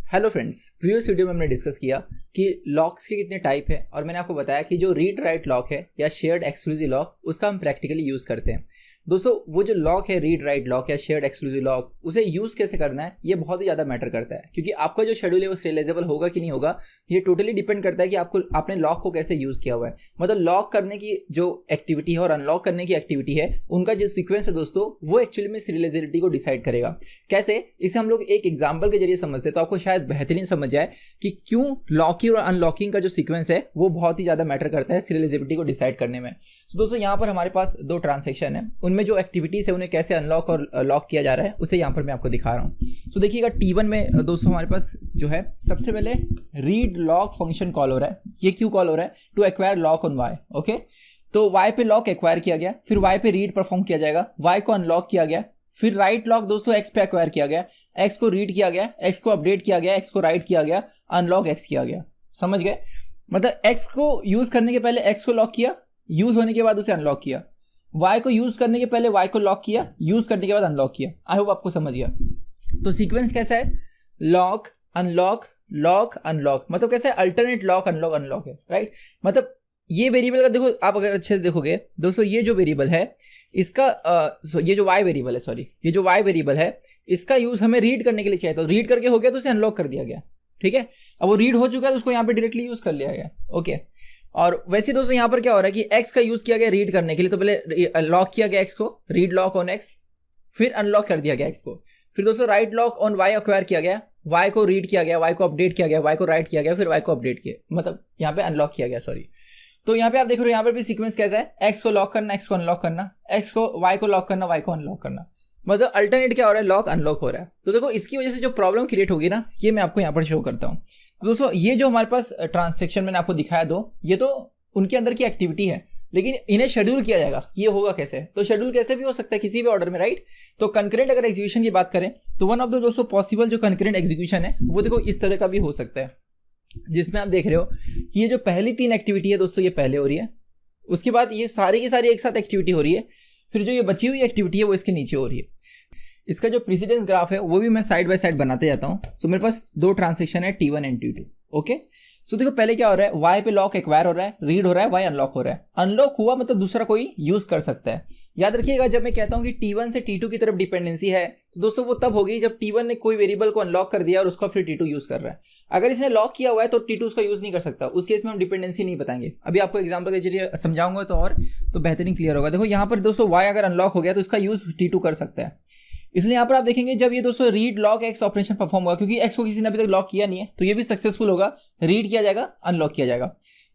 Hello friends, previous video में हमने discuss किया कि लॉक्स के कितने टाइप है और मैंने आपको बताया कि जो रीड राइट लॉक है या शेयर्ड एक्सक्लूसिव लॉक उसका हम प्रैक्टिकली यूज़ करते हैं। दोस्तों वो जो लॉक है रीड राइट लॉक या शेयर्ड एक्सक्लूसिव लॉक उसे यूज़ कैसे करना है ये बहुत ही ज़्यादा मैटर करता है, क्योंकि आपका जो शेड्यूल है वो serializable होगा कि नहीं होगा ये टोटली डिपेंड करता है कि आपने लॉक को कैसे यूज़ किया हुआ है। मतलब लॉक करने की जो एक्टिविटी है और अनलॉक करने की एक्टिविटी है उनका जो सीक्वेंस है दोस्तों वो एक्चुअली में सीरियलाइजेबिलिटी को डिसाइड करेगा। कैसे, इसे हम लोग एक एग्जाम्पल के जरिए समझते हैं तो आपको शायद बेहतरीन समझ जाए कि क्यों लॉकिंग और अनलॉकिंग का जो सीक्वेंस है वो बहुत ही ज़्यादा मैटर करता है सीरियलाइजेबिलिटी को डिसाइड करने में। तो दोस्तों यहाँ पर हमारे पास दो ट्रांजेक्शन है, उनमें जो एक्टिविटीज है उन्हें कैसे अनलॉक और लॉक किया जा रहा है उसे यहाँ पर मैं आपको दिखा रहा हूँ। तो देखिएगा T1 में दोस्तों हमारे पास जो है सबसे पहले रीड लॉक फंक्शन कॉल हो रहा है। ये क्यों कॉल हो रहा है? To acquire lock on Y. Okay, तो वाई पे लॉक एक्वायर किया गया, फिर वाई पे रीड परफॉर्म किया जाएगा, वाई को अनलॉक किया गया, फिर राइट लॉक दोस्तों एक्स पे एक्वायर किया गया, एक्स को रीड किया गया, एक्स को अपडेट किया गया, एक्स को राइट किया गया, अनलॉक एक्स किया गया। समझ गए? मतलब एक्स को यूज करने के पहले एक्स को लॉक किया, यूज होने के बाद उसे अनलॉक किया, वाई को यूज करने के पहले वाई को लॉक किया, यूज करने के बाद अनलॉक किया। आई होप आपको समझ गया। तो सीक्वेंस कैसा है? लॉक अनलॉक लॉक अनलॉक, मतलब कैसा है? अल्टरनेट लॉक अनलॉक अनलॉक है, राइट। मतलब ये वेरिएबल का देखो, आप अगर अच्छे से देखोगे दोस्तों ये जो वेरिएबल है इसका ये जो y वेरिएबल है, सॉरी ये जो y वेरिएबल है इसका यूज हमें रीड करने के लिए चाहिए। तो रीड करके हो गया तो उसे अनलॉक कर दिया गया, ठीक है। अब वो रीड हो चुका है तो उसको यहाँ पे डायरेक्टली यूज कर लिया गया। ओके, और वैसे दोस्तों यहाँ पर क्या हो रहा है कि x का यूज किया गया रीड करने के लिए, तो पहले लॉक किया गया x को, रीड लॉक ऑन x, फिर अनलॉक कर दिया गया x को, फिर दोस्तों right lock on y acquire किया गया, y को रीड किया गया, y को अपडेट किया गया, y को राइट किया गया, फिर y को अपडेट किया, मतलब यहाँ पे अनलॉक किया गया, सॉरी। तो यहाँ पे आप देख रहे हो यहाँ पर भी सीक्वेंस कैसा है? x को लॉक करना, x को अनलॉक करना, x को y को लॉक करना, y को अनलॉक करना, मतलब अल्टरनेट क्या हो रहा है? लॉक अनलॉक हो रहा है। तो देखो इसकी वजह से जो प्रॉब्लम क्रिएट होगी ना ये मैं आपको यहाँ पर शो करता हूँ। तो दोस्तों ये जो हमारे पास ट्रांजैक्शन मैंने आपको दिखाया दो, ये तो उनके अंदर की एक्टिविटी है, लेकिन इन्हें शेड्यूल किया जाएगा। ये होगा कैसे? तो शेड्यूल कैसे भी हो सकता है किसी भी ऑर्डर में, राइट। तो कंकरेंट अगर एग्जीक्यूशन की बात करें तो वन ऑफ द दोस्तों पॉसिबल जो कंकरेंट एग्जीक्यूशन है वो देखो इस तरह का भी हो सकता है, जिसमें आप देख रहे हो कि ये जो पहली तीन एक्टिविटी है दोस्तों ये पहले हो रही है, उसके बाद ये सारी की सारी एक साथ एक्टिविटी हो रही है, फिर जो ये बची हुई एक्टिविटी है वो इसके नीचे हो रही है। इसका जो प्रेसिडेंस ग्राफ है वो भी मैं साइड बाय साइड बनाते जाता हूँ। सो मेरे पास दो ट्रांजेक्शन है T1 एंड T2। ओके, सो देखो पहले क्या हो रहा है? वाई पे लॉक एक्वायर हो रहा है, रीड हो रहा है, वाई अनलॉक हो रहा है। अनलॉक हुआ मतलब दूसरा कोई यूज कर सकता है। याद रखिएगा जब मैं कहता हूं कि T1 से T2 की तरफ डिपेंडेंसी है तो दोस्तों वो तब होगी जब T1 ने कोई वेरिएबल को अनलॉक कर दिया और उसका फिर T2 यूज कर रहा है। अगर इसने लॉक किया हुआ है तो T2 उसका यूज नहीं कर सकता, उस केस में हम डिपेंडेंसी नहीं बताएंगे। अभी आपको एग्जांपल के जरिए समझाऊंगा तो बेहतरीन क्लियर होगा। देखो यहाँ पर दोस्तों वाई अगर अनलॉक हो गया तो इसका यूज T2 कर सकता है। इसलिए यहाँ पर आप देखेंगे जब ये दोस्तों read lock x operation perform होगा, क्योंकि एक्स को किसी ने अभी तक लॉक किया नहीं है तो ये भी सक्सेसफुल होगा, रीड किया जाएगा, अनलॉक किया जाएगा।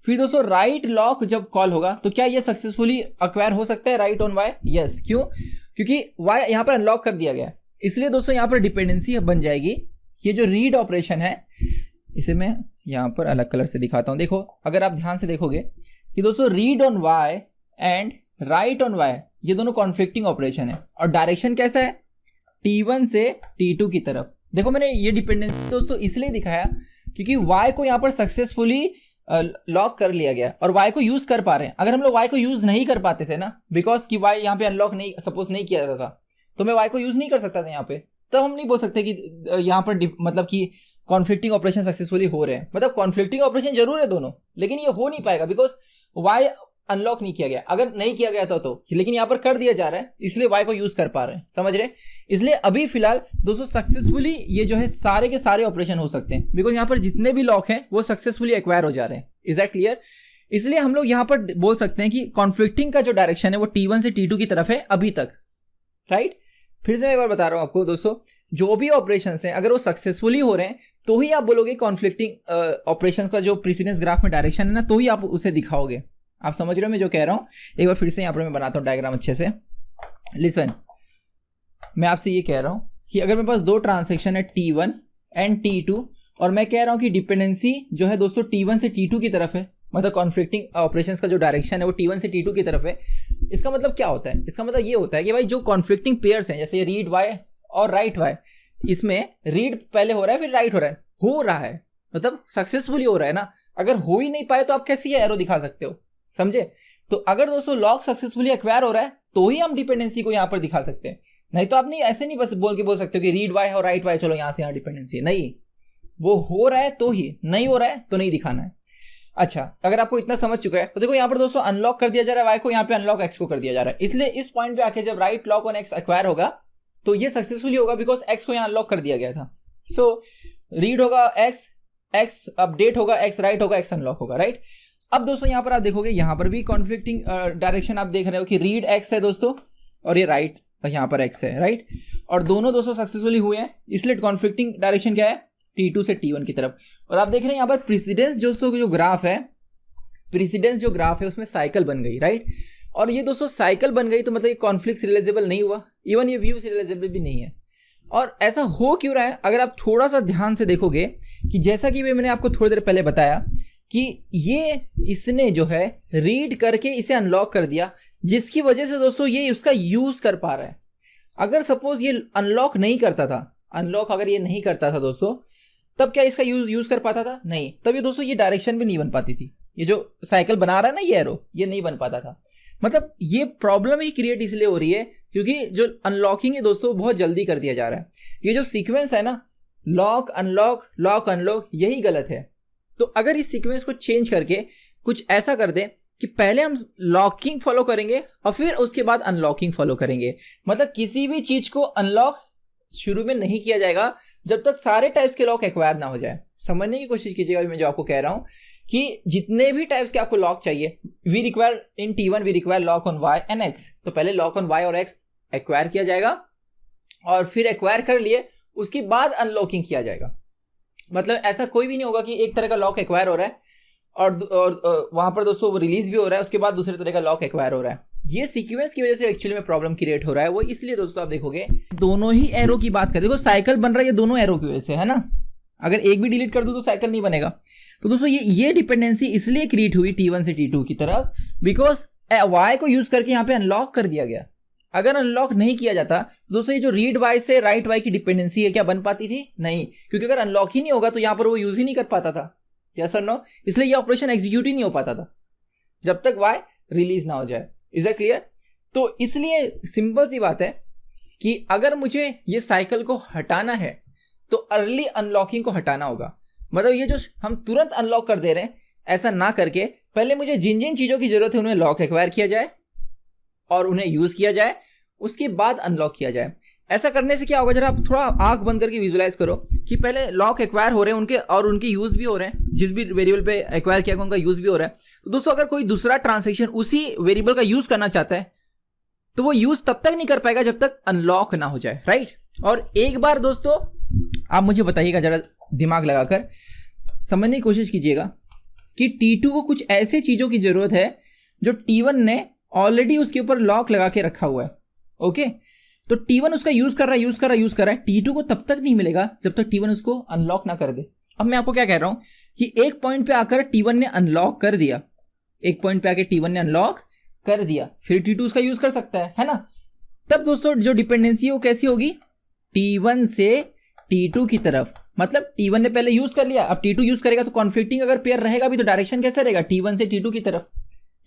फिर दोस्तों राइट लॉक जब कॉल होगा तो क्या ये सक्सेसफुली एक्वायर हो सकता है राइट ऑन वाई? यस। क्यों? क्योंकि वाई यहाँ पर अनलॉक कर दिया गया है, इसलिए दोस्तों यहाँ पर डिपेंडेंसी बन जाएगी। ये जो रीड ऑपरेशन है इसे मैं यहाँ पर अलग कलर से दिखाता हूँ। देखो अगर आप ध्यान से देखोगे कि दोस्तों read on Y and write on Y ये दोनों कॉन्फ्लिक्टिंग ऑपरेशन है, और डायरेक्शन कैसा है? T1 से T2 की तरफ। देखो मैंने ये डिपेंडेंसी दोस्तों इसलिए दिखाया क्योंकि y को यहाँ पर सक्सेसफुली लॉक कर लिया गया और y को यूज कर पा रहे हैं। अगर हम लोग y को यूज नहीं कर पाते थे ना, बिकॉज कि y यहाँ पे अनलॉक नहीं सपोज नहीं किया जाता था तो मैं y को यूज नहीं कर सकता था यहाँ पे, तब हम नहीं बोल सकते कि यहाँ पर मतलब कि कॉन्फ्लिक्टिंग ऑपरेशन सक्सेसफुली हो रहे हैं। मतलब कॉन्फ्लिक्टिंग ऑपरेशन जरूर है दोनों, लेकिन ये हो नहीं पाएगा बिकॉज y अनलॉक नहीं किया गया। अगर नहीं किया गया तो लेकिन यहाँ पर कर दिया जा रहा है इसलिए y को यूज कर पा रहे हैं, समझ रहे? इसलिए अभी फिलहाल दोस्तों सक्सेसफुली ये जो है सारे के सारे ऑपरेशन हो सकते हैं, बिकॉज यहाँ पर जितने भी लॉक हैं वो सक्सेसफुली एक्वायर हो जा रहे हैं। Is that clear? इसलिए हम लोग यहाँ पर बोल सकते हैं कि कॉन्फ्लिक्टिंग का जो डायरेक्शन है वो T1 से T2 की तरफ है अभी तक, राइट। फिर से मैं एक बार बता रहा हूँ आपको दोस्तों, जो भी ऑपरेशन हैं अगर वो सक्सेसफुली हो रहे हैं तो ही आप बोलोगे कॉन्फ्लिक्टिंग ऑपरेशन का जो प्रेसिडेंस ग्राफ में डायरेक्शन है ना, तो ही आप उसे दिखाओगे। आप समझ रहे हो मैं जो कह रहा हूं? एक बार फिर से यहाँ पर मैं बनाता हूँ डायग्राम अच्छे से। लिसन, मैं आपसे ये कह रहा हूं कि अगर मेरे पास दो ट्रांजैक्शन है T1 एंड T2 और मैं कह रहा हूं कि डिपेंडेंसी जो है दोस्तों T1 से T2 की तरफ है, मतलब कॉन्फ्लिक्टिंग ऑपरेशंस का जो डायरेक्शन है वो T1 से T2 की तरफ है। इसका मतलब क्या होता है? इसका मतलब ये होता है कि भाई जो कॉन्फ्लिक्टिंग पेयर्स हैं जैसे रीड वाई और राइट वाई, इसमें रीड पहले हो रहा है फिर राइट हो रहा है मतलब सक्सेसफुली हो रहा है ना। अगर हो ही नहीं पाए तो आप कैसे ये एरो दिखा सकते हो? समझे? तो अगर दोस्तों लॉक सक्सेसफुली एक्वायर हो रहा है तो ही हम डिपेंडेंसी को यहाँ पर दिखा सकते हैं, नहीं तो आप नहीं ऐसे नहीं बस बोल सकते हो कि रीड वाई और राइट वाई चलो यहाँ से यहाँ डिपेंडेंसी है। नहीं, वो हो रहा है तो ही, नहीं हो रहा है तो नहीं दिखाना है। अच्छा, अगर आपको इतना समझ चुका है तो देखो यहाँ पर दोस्तों अनलॉक कर दिया जा रहा है y को, यहाँ पे अनलॉक x को कर दिया जा रहा है। इसलिए इस पॉइंट पे आके जब right lock on x acquire होगा तो ये सक्सेसफुली होगा बिकॉज x को यहाँ अनलॉक कर दिया गया था। सो रीड होगा x अपडेट होगा x राइट होगा x अनलॉक होगा, राइट। अब दोस्तों यहाँ पर आप देखोगे यहाँ पर भी कॉन्फ्लिक्टिंग डायरेक्शन आप देख रहे हो कि रीड x है दोस्तों और ये राइट यहाँ पर x है, राइट। और दोनों दोस्तों सक्सेसफुली हुए हैं, इसलिए कॉन्फ्लिक्टिंग डायरेक्शन क्या है, T2 से T1 की तरफ। और आप देख रहे हैं यहाँ पर प्रेसिडेंस दोस्तों जो ग्राफ है, प्रेसिडेंस जो ग्राफ है उसमें साइकिल बन गई, राइट। और ये दोस्तों साइकिल बन गई तो मतलब ये कॉन्फ्लिक्ट सीरियलाइजेबल नहीं हुआ, इवन ये व्यू सीरियलाइजेबल भी नहीं है। और ऐसा हो क्यों रहा है, अगर आप थोड़ा सा ध्यान से देखोगे कि जैसा कि मैंने आपको थोड़ी देर पहले बताया कि ये इसने जो है रीड करके इसे अनलॉक कर दिया, जिसकी वजह से दोस्तों ये उसका यूज कर पा रहा है। अगर सपोज ये अनलॉक नहीं करता था, अनलॉक अगर ये नहीं करता था दोस्तों, तब क्या इसका यूज कर पाता था? नहीं। तब ये दोस्तों ये डायरेक्शन भी नहीं बन पाती थी, ये जो साइकिल बना रहा है ना ये एरो, ये नहीं बन पाता था। मतलब ये प्रॉब्लम ही क्रिएट इसलिए हो रही है क्योंकि जो अनलॉकिंग है दोस्तों बहुत जल्दी कर दिया जा रहा है। ये जो सीक्वेंस है ना, लॉक अनलॉक लॉक अनलॉक, यही गलत है। तो अगर इस सीक्वेंस को चेंज करके कुछ ऐसा कर दें कि पहले हम लॉकिंग फॉलो करेंगे और फिर उसके बाद अनलॉकिंग फॉलो करेंगे, मतलब किसी भी चीज को अनलॉक शुरू में नहीं किया जाएगा जब तक सारे टाइप्स के लॉक एक्वायर ना हो जाए। समझने की कोशिश कीजिएगा मैं जो आपको कह रहा हूं कि जितने भी टाइप्स के आपको लॉक चाहिए, we require in T1 we require lock on y and x। तो पहले लॉक ऑन y और x एक्वायर किया जाएगा और फिर एक्वायर कर लिए उसके बाद अनलॉकिंग किया जाएगा। मतलब ऐसा कोई भी नहीं होगा कि एक तरह का लॉक एक्वायर हो रहा है और वहां पर दोस्तों वो रिलीज भी हो रहा है, उसके बाद दूसरे तरह का लॉक एक्वायर हो रहा है। ये सीक्वेंस की वजह से एक्चुअली में प्रॉब्लम क्रिएट हो रहा है। वो इसलिए दोस्तों आप देखोगे दोनों ही एरो की बात करें, देखो साइकिल बन रहा है ये दोनों एरो की वजह से, है ना। अगर एक भी डिलीट कर दो तो साइकिल नहीं बनेगा। तो दोस्तों ये डिपेंडेंसी इसलिए क्रिएट हुई T1 से T2 की तरफ बिकॉज y को यूज करके यहाँ पे अनलॉक कर दिया गया। अगर अनलॉक नहीं किया जाता तो दोस्तों ये जो रीड y से राइट y की डिपेंडेंसी है क्या बन पाती थी? नहीं, क्योंकि अगर अनलॉक ही नहीं होगा तो यहाँ पर वो यूज ही नहीं कर पाता था, यस और नो। इसलिए ये ऑपरेशन एग्जीक्यूट ही नहीं हो पाता था जब तक y रिलीज ना हो जाए। Is it clear? तो इसलिए सिंपल सी बात है कि अगर मुझे ये साइकिल को हटाना है तो अर्ली अनलॉकिंग को हटाना होगा। मतलब ये जो हम तुरंत अनलॉक कर दे रहे हैं, ऐसा ना करके पहले मुझे जिन जिन चीजों की जरूरत है उन्हें लॉक एक्वायर किया जाए और उन्हें यूज किया जाए, उसके बाद अनलॉक किया जाए। ऐसा करने से क्या होगा, जरा आप थोड़ा आंख बंद करके विजुलाइज करो कि पहले लॉक एक्वायर हो रहे हैं उनके और उनके यूज भी हो रहे हैं, जिस भी वेरिएबल पे एक्वायर किया गया उनका यूज भी हो रहा है। तो दोस्तों अगर कोई दूसरा ट्रांजैक्शन उसी वेरिएबल का यूज करना चाहता है तो वो यूज तब तक नहीं कर पाएगा जब तक अनलॉक ना हो जाए, राइट। और एक बार दोस्तों आप मुझे बताइएगा, जरा दिमाग लगाकर समझने की कोशिश कीजिएगा कि T2 को कुछ ऐसे चीजों की जरूरत है जो T1 ने ऑलरेडी उसके ऊपर लॉक लगा के रखा हुआ है, ओके। तो T1 उसका यूज कर रहा है, T2 को तब तक नहीं मिलेगा जब तक T1 उसको अनलॉक ना कर दे। अब मैं आपको क्या कह रहा हूं कि एक पॉइंट पे आकर T1 ने अनलॉक कर दिया, एक पॉइंट पे आकर T1 ने अनलॉक कर दिया, फिर T2 उसका यूज कर सकता है ना। तब दोस्तों जो डिपेंडेंसी है वो कैसी होगी, T1 से T2 की तरफ। मतलब T1 ने पहले यूज कर लिया, अब T2 यूज करेगा तो कॉन्फ्लिक्टिंग अगर पेयर रहेगा भी तो डायरेक्शन कैसे रहेगा, T1 से T2 की तरफ,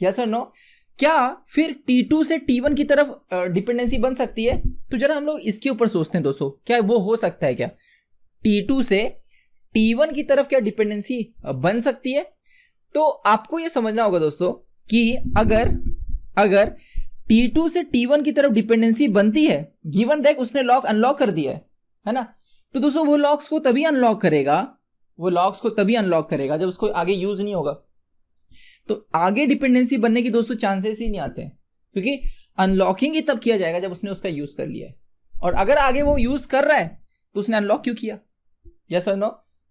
यस और नो। क्या फिर T2 से T1 की तरफ डिपेंडेंसी बन सकती है? तो जरा हम लोग इसके ऊपर सोचते हैं दोस्तों, क्या वो हो सकता है क्या T2 से T1 की तरफ क्या डिपेंडेंसी बन सकती है? तो आपको यह समझना होगा दोस्तों कि अगर T2 से T1 की तरफ डिपेंडेंसी बनती है, गिवन दैट उसने लॉक अनलॉक कर दिया है ना, तो दोस्तों वो लॉक्स को तभी अनलॉक करेगा जब उसको आगे यूज नहीं होगा। तो आगे डिपेंडेंसी बनने की दोस्तों चांसेस ही नहीं आते हैं, क्योंकि अनलॉकिंग ही तब किया जाएगा जब उसने उसका यूज कर लिया है। और अगर आगे वो यूज कर रहा है तो उसने अनलॉक क्यों किया, यस और नो।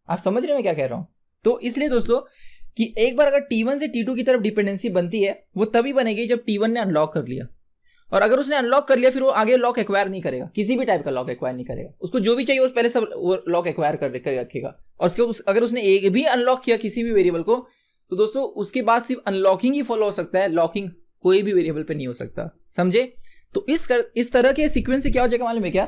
आप समझ रहे हो मैं क्या कह रहा हूं? तो इसलिए दोस्तों कि एक बार अगर T1 से T2 की तरफ डिपेंडेंसी बनती है वो तभी बनेगी जब T1 ने अनलॉक कर लिया। और अगर उसने अनलॉक कर लिया फिर वो आगे लॉक एक्वायर नहीं करेगा, किसी भी टाइप का लॉक एक्वायर नहीं करेगा। उसको जो भी चाहिए उस पहले सब वो लॉक एक्वायर कर रखेगा। और उसके अगर उसने एक भी अनलॉक किया किसी भी वेरिएबल को तो दोस्तों उसके बाद सिर्फ अनलॉकिंग ही फॉलो हो सकता है, लॉकिंग कोई भी वेरिएबल पे नहीं हो सकता, समझे। तो इस तरह के सीक्वेंस से क्या हो जाएगा मालूम है क्या,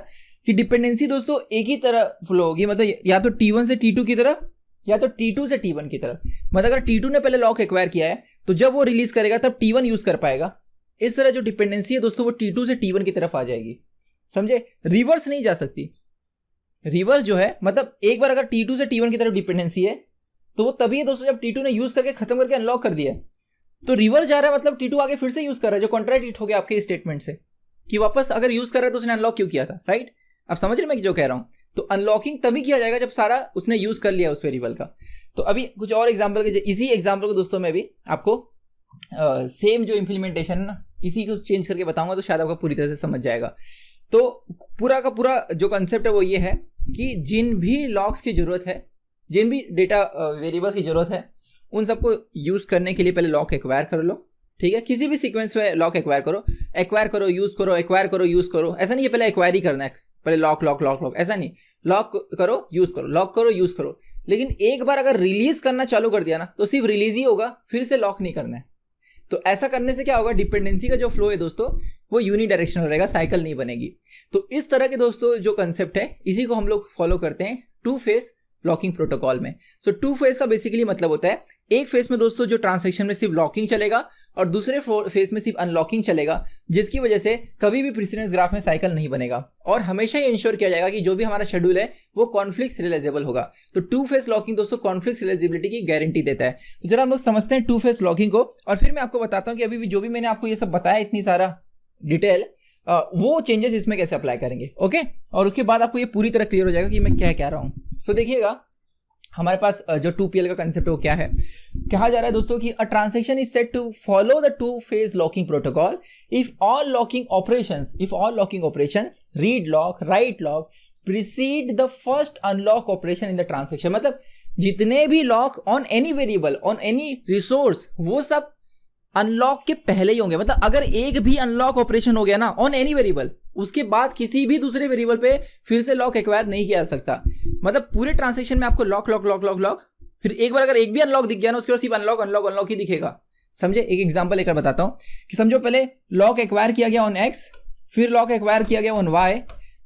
कि डिपेंडेंसी दोस्तों एक ही तरह फ्लो होगी, मतलब या तो T1 से T2 की तरफ या तो T2 से T1 की तरफ। मतलब अगर T2 ने पहले लॉक एक्वायर किया है तो जब वो रिलीज करेगा तब T1 यूज कर पाएगा। इस तरह जो डिपेंडेंसी है दोस्तों वो T2 से T1 की तरफ आ जाएगी, समझे, रिवर्स नहीं जा सकती। रिवर्स जो है मतलब एक बार अगर T2 से T1 की तरफ डिपेंडेंसी है तो वो तभी है दोस्तों जब T2 ने यूज करके खत्म करके अनलॉक कर दिया है, तो रिवर्स जा रहा है मतलब T2 आगे फिर से यूज कर रहा है, जो कॉन्ट्राडिक्ट हो गया आपके स्टेटमेंट से कि वापस अगर यूज कर रहा है तो उसने अनलॉक क्यों किया था, राइट। आप समझ रहे मैं जो कह रहा हूं। तो अनलॉकिंग तभी किया जाएगा जब सारा उसने यूज कर लिया उस वेरिएबल का। तो अभी कुछ और एग्जांपल के, इसी एग्जांपल को दोस्तों मैं भी आपको सेम जो इंप्लीमेंटेशन है ना इसी को चेंज करके बताऊंगा तो शायद आपको पूरी तरह से समझ जाएगा। तो पूरा का पूरा जो कंसेप्ट है वो ये है कि जिन भी लॉक्स की जरूरत है, जिन भी डेटा वेरिएबल्स की जरूरत है, उन सबको यूज करने के लिए पहले लॉक एक्वायर कर लो, ठीक है। किसी भी सीक्वेंस में लॉक एक्वायर करो, यूज करो, एक्वायर करो, यूज करो। ऐसा नहीं है पहले एक्वायर ही करना है, पहले लॉक लॉक लॉक लॉक, ऐसा नहीं। लॉक करो, यूज करो, लॉक करो, यूज करो। लेकिन एक बार अगर रिलीज करना चालू कर दिया ना तो सिर्फ रिलीज ही होगा, फिर से लॉक नहीं करना है। तो ऐसा करने से क्या होगा, डिपेंडेंसी का जो फ्लो है दोस्तों वो यूनिडायरेक्शनल रहेगा, साइकिल नहीं बनेगी। तो इस तरह के दोस्तों जो कंसेप्ट है इसी को हम लोग फॉलो करते हैं टू फेज लॉकिंग प्रोटोकॉल में। सो टू फेज का बेसिकली मतलब होता है एक फेज में दोस्तों जो ट्रांजैक्शन में सिर्फ लॉकिंग चलेगा और दूसरे फेज में सिर्फ अनलॉकिंग चलेगा, जिसकी वजह से कभी भी प्रेसिडेंस ग्राफ में साइकिल नहीं बनेगा और हमेशा ये इंश्योर किया जाएगा कि जो भी हमारा शेड्यूल है वो कॉन्फ्लिक्ट रियलाइजेबल होगा। तो टू फेज लॉकिंग दोस्तों कॉन्फ्लिक्ट रियलाइजेबिलिटी की गारंटी देता है। तो जरा हम लोग समझते हैं टू फेज लॉकिंग को और फिर मैं आपको बताता हूं कि अभी भी जो भी मैंने आपको ये सब बताया इतनी सारा डिटेल, वो चेंजेस इसमें कैसे अप्लाई करेंगे, ओके। और उसके बाद आपको ये पूरी तरह क्लियर हो जाएगा कि मैं क्या कह रहा हूं। सो देखिएगा हमारे पास जो 2PL का कंसेप्ट है वो क्या है। कहा जा रहा है दोस्तों कि a transaction is set to follow the two phase locking protocol if all locking operations read lock, write lock precede the first unlock operation in the transaction. मतलब जितने भी lock on any variable, on any resource, वो सब unlock के पहले ही होंगे। मतलब अगर एक भी अनलॉक ऑपरेशन हो गया ना ऑन एनी वेरिएबल, उसके बाद किसी भी दूसरे वेरिएबल पे फिर से लॉक एक्वायर नहीं किया जा सकता। मतलब पूरे ट्रांजैक्शन में आपको lock lock lock lock lock, फिर एक बार अगर एक भी अनलॉक दिख गया ना उसके बाद सिर्फ अनलॉक अनलॉक अनलॉक ही दिखेगा। समझे, एक एग्जांपल लेकर बताता हूं कि समझो पहले लॉक एक्वायर किया गया ऑन एक्स, फिर लॉक एक्वायर किया गया ऑन वाई,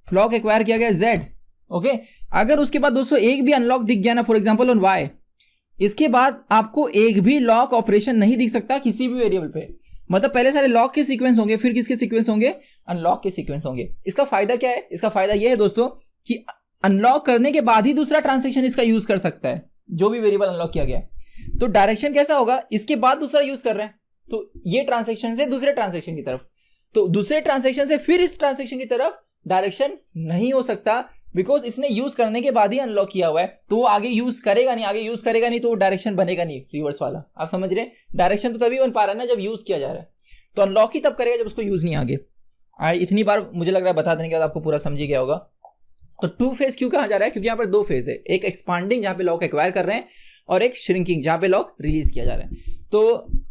लॉक एक्वायर किया गया जेड, ओके। अगर उसके बाद दोस्तों एक भी अनलॉक दिख गया ना फॉर एग्जाम्पल ऑन वाई, इसके बाद आपको एक भी लॉक ऑपरेशन नहीं दिख सकता किसी भी वेरिएबल पे। मतलब पहले सारे लॉक के सीक्वेंस होंगे, फिर किसके सीक्वेंस होंगे, अनलॉक के सीक्वेंस होंगे। इसका फायदा क्या है, इसका फायदा यह है दोस्तों कि अनलॉक करने के बाद ही दूसरा ट्रांजैक्शन इसका यूज कर सकता है, जो भी वेरिएबल अनलॉक किया गया है। तो डायरेक्शन कैसा होगा, इसके बाद दूसरा यूज कर रहे हैं तो ये ट्रांजैक्शन से दूसरे ट्रांजैक्शन की तरफ, तो दूसरे ट्रांजैक्शन से फिर इस ट्रांजैक्शन की तरफ डायरेक्शन नहीं हो सकता, बिकॉज इसने यूज करने के बाद ही अनलॉक किया हुआ है। तो वो आगे यूज करेगा नहीं, तो वो डायरेक्शन बनेगा नहीं रिवर्स वाला। आप समझ रहे हैं, डायरेक्शन तो तभी बन पा रहा है ना जब यूज किया जा रहा है, तो अनलॉक ही तब करेगा जब उसको यूज नहीं आगे। इतनी बार मुझे लग रहा है बता देने के बाद आपको पूरा समझ ही गया होगा। तो टू फेज क्यों कहा जा रहा है, क्योंकि यहाँ पर दो फेज है, एक एक्सपांडिंग जहां पे लॉक एक्वायर कर रहे हैं और एक श्रिंकिंग जहां पे लॉक रिलीज किया जा रहा है। तो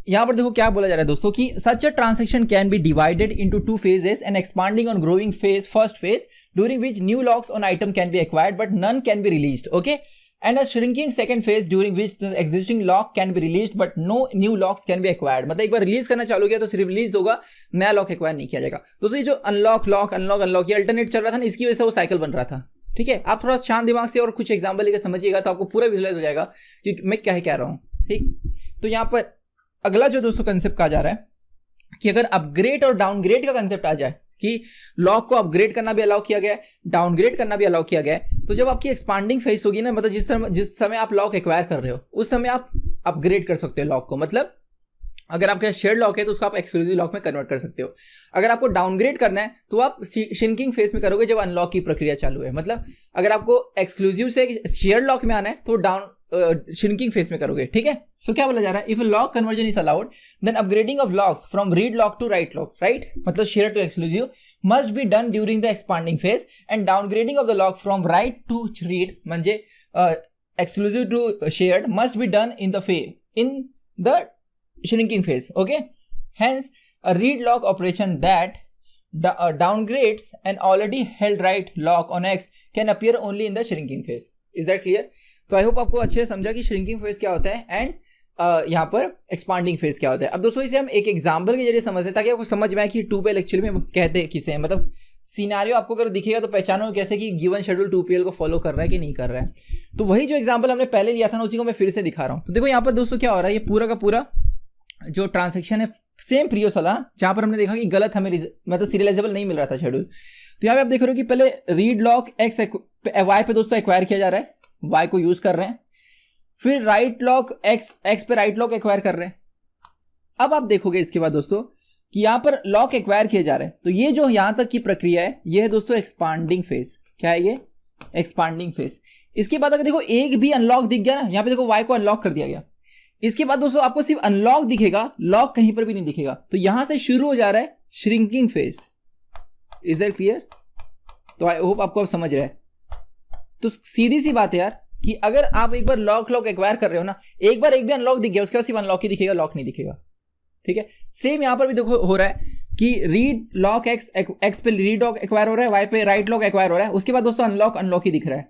यहां पर देखो क्या बोला जा रहा है दोस्तों कि such a transaction can be divided into two phases and expanding on growing phase first phase during which new locks on item can be acquired but none can be released, okay. And a shrinking second phase during which the existing lock can be released but no new locks can be acquired. मतलब एक बार release करना चालू किया तो सिर्फ release होगा, नया lock acquire नहीं किया जाएगा। दोस्तों ये जो अनलॉक लॉक अनलॉक अनलॉक ये अल्टरनेट चल रहा था ना, इसकी वजह से वो साइकिल बन रहा था, ठीक है। आप थोड़ा शांत दिमाग से और कुछ एग्जाम्पल लेकर समझिएगा तो आपको पूरा विजुअलाइज हो जाएगा कि मैं क्या कह रहा हूं, ठीक। तो यहाँ पर अगला जो दोस्तों कंसेप्ट कहा जा रहा है कि अगर अपग्रेड और डाउनग्रेड का कंसेप्ट आ जाए कि लॉक को अपग्रेड करना भी अलाउ किया गया है, डाउनग्रेड करना भी अलाउ किया गया है, तो जब आपकी एक्सपांडिंग फेज होगी ना, मतलब जिस समय आप लॉक एक्वायर कर रहे हो उस समय आप अपग्रेड कर सकते हो लॉक को। मतलब अगर आपका शेयर्ड लॉक है तो उसको आप एक्सक्लूसिव लॉक में कन्वर्ट कर सकते हो। अगर आपको डाउनग्रेड करना है तो आप श्रिंकिंग फेज में करोगे जब अनलॉक की प्रक्रिया चालू है। मतलब अगर आपको एक्सक्लूसिव से शेयर्ड लॉक में आना है तो श्रिंकिंग फेज में करोगे, ठीक है। सो क्या बोला जा रहा है, if a lock conversion is allowed then upgrading of locks from read lock to write lock, right, मतलब share to exclusive must be done during the expanding phase and downgrading of the lock from write to read म्हणजे exclusive to shared must be done in the shrinking phase, okay. Hence a read lock operation that downgrades an already held right lock on X can appear only in the shrinking phase. Is that clear? तो I hope आपको अच्छे से समझा कि shrinking phase क्या होता है and यहाँ पर एक्सपांडिंग फेज क्या होता है। अब दोस्तों इसे हम एक एग्जांपल के जरिए समझते हैं ताकि आपको समझ में आए कि 2PL एक्चुअली में कहते किसे हैं। मतलब सीनारियो आपको अगर दिखेगा तो पहचानो कैसे कि गिवन शेड्यूल 2PL को फॉलो कर रहा है कि नहीं कर रहा है। तो वही जो एग्जांपल हमने पहले लिया था ना उसी को मैं फिर से दिखा रहा हूँ। तो देखो यहाँ पर दोस्तों क्या हो रहा है, ये पूरा का पूरा जो ट्रांजैक्शन है सेम प्रीवियस वाला जहां पर हमने देखा कि गलत हमें मतलब सीरियलाइजेबल नहीं मिल रहा था शेड्यूल। तो यहाँ पे आप देख रहे हो कि पहले रीड लॉक एक्स वाई पे दोस्तों एक्वायर किया जा रहा है, वाई को यूज कर रहे हैं, फिर राइट लॉक एक्स पे राइट लॉक एक्वायर कर रहे हैं। अब आप देखोगे इसके बाद दोस्तों कि यहां पर लॉक एक्वायर किए जा रहे हैं, तो ये जो यहां तक की प्रक्रिया है ये है दोस्तों एक्सपांडिंग फेज। क्या है ये? Expanding phase. इसके बाद अगर देखो एक भी अनलॉक दिख गया ना, यहां पे देखो वाई को अनलॉक कर दिया गया, इसके बाद दोस्तों आपको सिर्फ अनलॉक दिखेगा, लॉक कहीं पर भी नहीं दिखेगा। तो यहां से शुरू हो जा रहा है shrinking phase. Is that clear? तो आई होप आपको अब समझ रहे हैं। तो सीधी सी बात है यार कि अगर आप एक बार लॉक एक्वायर कर रहे हो ना, एक बार एक भी अनलॉक दिख गया, उसके बाद सिर्फ अनलॉक ही दिखेगा, लॉक नहीं दिखेगा। ठीक है, सेम यहां पर भी देखो हो रहा है कि रीड लॉक एक्स पे रीड लॉक एक्वायर हो रहा है, वाई पे राइट लॉक एक्वायर हो रहा है, उसके बाद दोस्तों अनलॉक ही दिख रहा है।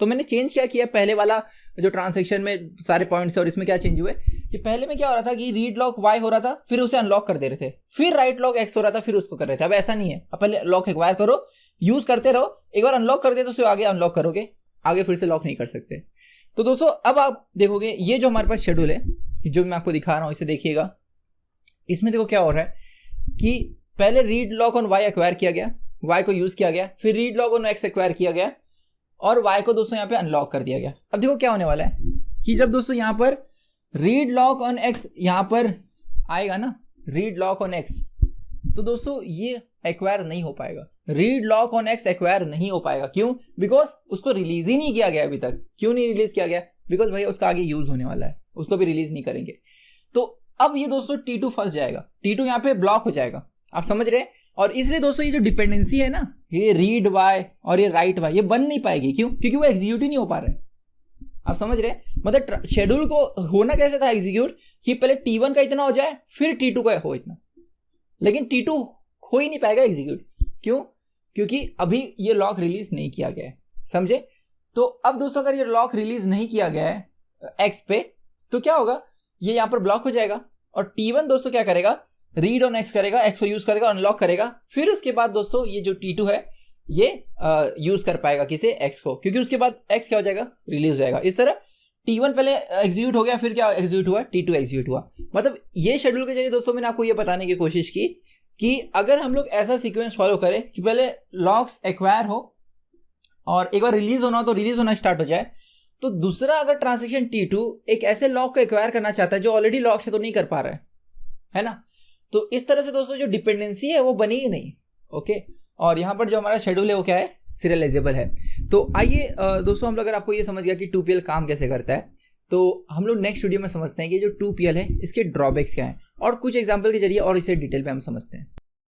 तो मैंने चेंज क्या किया, पहले वाला जो ट्रांजैक्शन में सारे पॉइंट्स है और इसमें क्या चेंज हुए कि पहले में क्या हो रहा था कि रीड लॉक वाई हो रहा था, फिर उसे अनलॉक कर दे रहे थे, फिर राइट लॉक एक्स हो रहा था, फिर उसको कर रहे थे। अब ऐसा नहीं है, अब पहले लॉक एक्वायर करो, यूज करते रहो, एक बार अनलॉक कर दे तो उसे आगे अनलॉक करोगे, आगे फिर से लॉक नहीं कर सकते। तो दोस्तों अब आप देखोगे ये जो हमारे पास शेड्यूल है, जो मैं आपको दिखा रहा हूं, इसे देखिएगा। इसमें देखो क्या हो रहा है कि पहले read lock on Y acquire किया गया, वाई को यूज किया गया, फिर read lock on X acquire किया गया और वाई को दोस्तों यहाँ पे अनलॉक कर दिया गया। अब देखो क्या होने वाला है कि जब दोस्तों यहाँ पर रीड लॉक ऑन एक्स यहाँ पर आएगा ना, रीड लॉक ऑन एक्स, तो दोस्तों ये एक्वायर नहीं हो पाएगा। Read lock on X acquire नहीं हो पाएगा। क्यों? बिकॉज उसको रिलीज ही नहीं किया गया अभी तक। क्यों नहीं रिलीज किया गया? बिकॉज भैया उसका आगे यूज होने वाला है, उसको भी रिलीज नहीं करेंगे। तो अब ये दोस्तों T2 फंस जाएगा, T2 यहाँ पे ब्लॉक हो जाएगा। आप समझ रहे हैं? और इसलिए दोस्तों ये जो डिपेंडेंसी है ना, ये रीड वाई और ये राइट वाई, ये बन नहीं पाएगी। क्यों? क्योंकि वो एग्जीक्यूट ही नहीं हो पा रहे। आप समझ रहे हैं? मतलब शेड्यूल को होना कैसे था एग्जीक्यूट कि पहले T1 का इतना हो जाए, फिर T2 का हो इतना, लेकिन T2 हो ही नहीं पाएगा एग्जीक्यूट। क्यों? क्योंकि अभी ये लॉक रिलीज नहीं किया गया है। समझे? तो अब दोस्तों अगर ये लॉक रिलीज नहीं किया गया है एक्स पे, तो क्या होगा, ये यहां पर ब्लॉक हो जाएगा और T1 दोस्तों क्या करेगा, रीड ऑन एक्स करेगा, एक्स को यूज करेगा, अनलॉक करेगा, फिर उसके बाद दोस्तों ये जो T2 है ये यूज कर पाएगा किसे, एक्स को, क्योंकि उसके बाद एक्स क्या हो जाएगा, रिलीज हो जाएगा। इस तरह T1 पहले एग्जीक्यूट हो गया, फिर क्या एग्जीक्यूट हुआ, T2 एग्जीक्यूट हुआ। मतलब ये शेड्यूल के जरिए दोस्तों मैंने आपको ये बताने की कोशिश की कि अगर हम लोग ऐसा सीक्वेंस फॉलो करें कि पहले लॉक्स एक्वायर हो और एक बार रिलीज होना हो तो रिलीज होना स्टार्ट हो जाए, तो दूसरा अगर ट्रांजैक्शन T2 एक ऐसे लॉक को एक्वायर करना चाहता है जो ऑलरेडी लॉक है तो नहीं कर पा रहा है ना। तो इस तरह से दोस्तों जो डिपेंडेंसी है वो बनी ही नहीं। ओके, और यहाँ पर जो हमारा शेड्यूल है वो क्या है, सीरियलाइजेबल है। तो आइए दोस्तों, हम लोग अगर आपको ये समझ गया कि 2PL काम कैसे करता है, तो हम लोग नेक्स्ट वीडियो में समझते हैं कि जो 2PL है इसके ड्रॉबैक्स क्या हैं और कुछ एग्जांपल के जरिए और इसे डिटेल में हम समझते हैं।